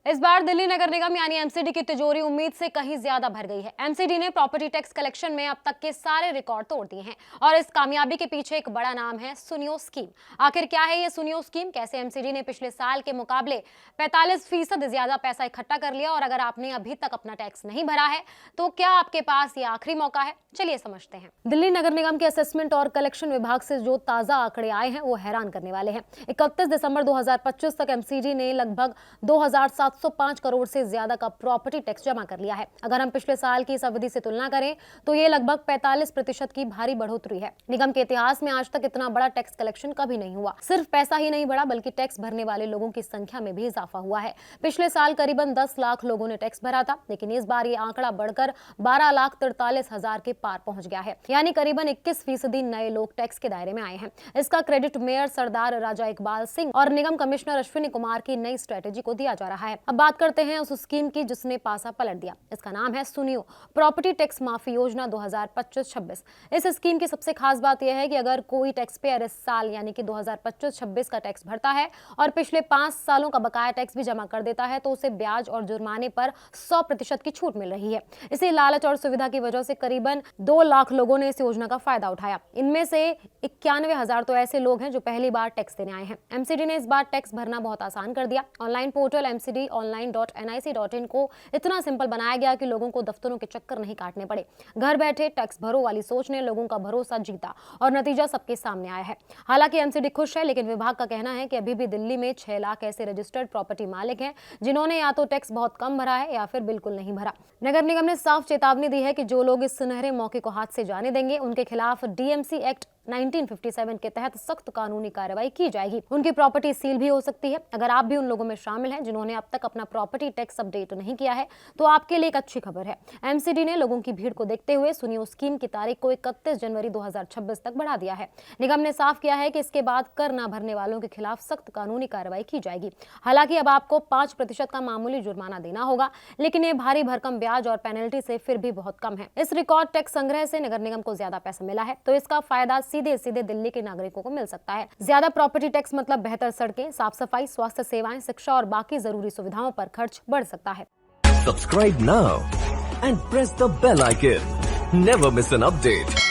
इस बार दिल्ली नगर निगम यानी एमसीडी की तिजोरी उम्मीद से कहीं ज्यादा भर गई है। एमसीडी ने प्रॉपर्टी टैक्स कलेक्शन में अब तक के सारे रिकॉर्ड तोड़ दिए हैं और इस कामयाबी के पीछे एक बड़ा नाम है सुनियो स्कीम। आखिर क्या है ये सुनियो स्कीम, कैसे एमसीडी ने पिछले साल के मुकाबले 45% ज्यादा पैसा इकट्ठा कर लिया, और अगर आपने अभी तक अपना टैक्स नहीं भरा है तो क्या आपके पास ये आखिरी मौका है? चलिए समझते हैं। दिल्ली नगर निगम के असेसमेंट और कलेक्शन विभाग से जो ताजा आंकड़े आए हैं वो हैरान करने वाले हैं। 31 दिसंबर 2025 तक एमसीडी ने लगभग 2705 करोड़ से ज्यादा का प्रॉपर्टी टैक्स जमा कर लिया है। अगर हम पिछले साल की इस अवधि से तुलना करें तो ये लगभग 45% की भारी बढ़ोतरी है। निगम के इतिहास में आज तक इतना बड़ा टैक्स कलेक्शन कभी नहीं हुआ। सिर्फ पैसा ही नहीं बढ़ा बल्कि टैक्स भरने वाले लोगों की संख्या में भी इजाफा हुआ है। पिछले साल करीबन 10 लाख लोगों ने टैक्स भरा था, लेकिन इस बार ये आंकड़ा बढ़कर 12,43,000 के पार पहुंच गया है, यानी करीबन 21% नए लोग टैक्स के दायरे में आए हैं। इसका क्रेडिट मेयर सरदार राजा इकबाल सिंह और निगम कमिश्नर अश्विनी कुमार की नई स्ट्रेटेजी को दिया जा रहा है। अब बात करते हैं उस स्कीम की जिसने पासा पलट दिया। इसका नाम है सुनियो प्रॉपर्टी टैक्स माफी योजना 2025-26। इस स्कीम की सबसे खास बात यह है कि अगर कोई टैक्स पेयर इस साल यानी कि 2025-26 का टैक्स भरता है और पिछले 5 सालों का बकाया टैक्स भी जमा कर देता है तो उसे ब्याज और जुर्माने पर 100% की छूट मिल रही है। इसी लालच और सुविधा की वजह से करीबन 2 लाख लोगों ने इस योजना का फायदा उठाया। इनमें से 91,000 तो ऐसे लोग हैं जो पहली बार टैक्स देने आए हैं। एमसीडी ने इस बार टैक्स भरना बहुत आसान कर दिया। ऑनलाइन पोर्टल mcdonline.nic.in को इतना सिंपल बनाया गया कि लोगों को दफ्तरों के चक्कर नहीं काटने पड़े। घर बैठे टैक्स भरो वाली सोच ने लोगों का भरोसा जीता और नतीजा सबके सामने आया है। हालांकि एमसीडी खुश है, लेकिन विभाग का कहना है कि अभी भी दिल्ली में 6 लाख ऐसे रजिस्टर्ड प्रॉपर्टी मालिक हैं जिन्होंने या तो टैक्स बहुत कम भरा है या फिर बिल्कुल नहीं भरा। नगर निगम ने साफ चेतावनी दी है कि जो लोग इस सुनहरे मौके को हाथ से जाने देंगे उनके खिलाफ डीएमसी एक्ट 1957 के तहत सख्त कानूनी कार्रवाई की जाएगी। उनकी प्रॉपर्टी सील भी हो सकती है। अगर आप भी उन लोगों में शामिल हैं जिन्होंने अब तक अपना प्रॉपर्टी टैक्स अपडेट नहीं किया है तो आपके लिए एक अच्छी खबर है। एमसीडी ने लोगों की भीड़ को देखते हुए सुनियो स्कीम की तारीख को 31 जनवरी 2026 तक बढ़ा दिया है। निगम ने साफ किया है कि इसके बाद कर न भरने वालों के खिलाफ सख्त कानूनी कार्रवाई की जाएगी। हालांकि अब आपको 5% का मामूली जुर्माना देना होगा, लेकिन ये भारी भरकम ब्याज और पेनल्टी से फिर भी बहुत कम है। इस रिकॉर्ड टैक्स संग्रह से नगर निगम को ज्यादा पैसा मिला है, तो इसका फायदा सीधे दिल्ली के नागरिकों को मिल सकता है। ज्यादा प्रॉपर्टी टैक्स मतलब बेहतर सड़कें, साफ सफाई, स्वास्थ्य सेवाएं, शिक्षा और बाकी जरूरी सुविधाओं पर खर्च बढ़ सकता है। Subscribe now and press the bell icon. Never miss an update.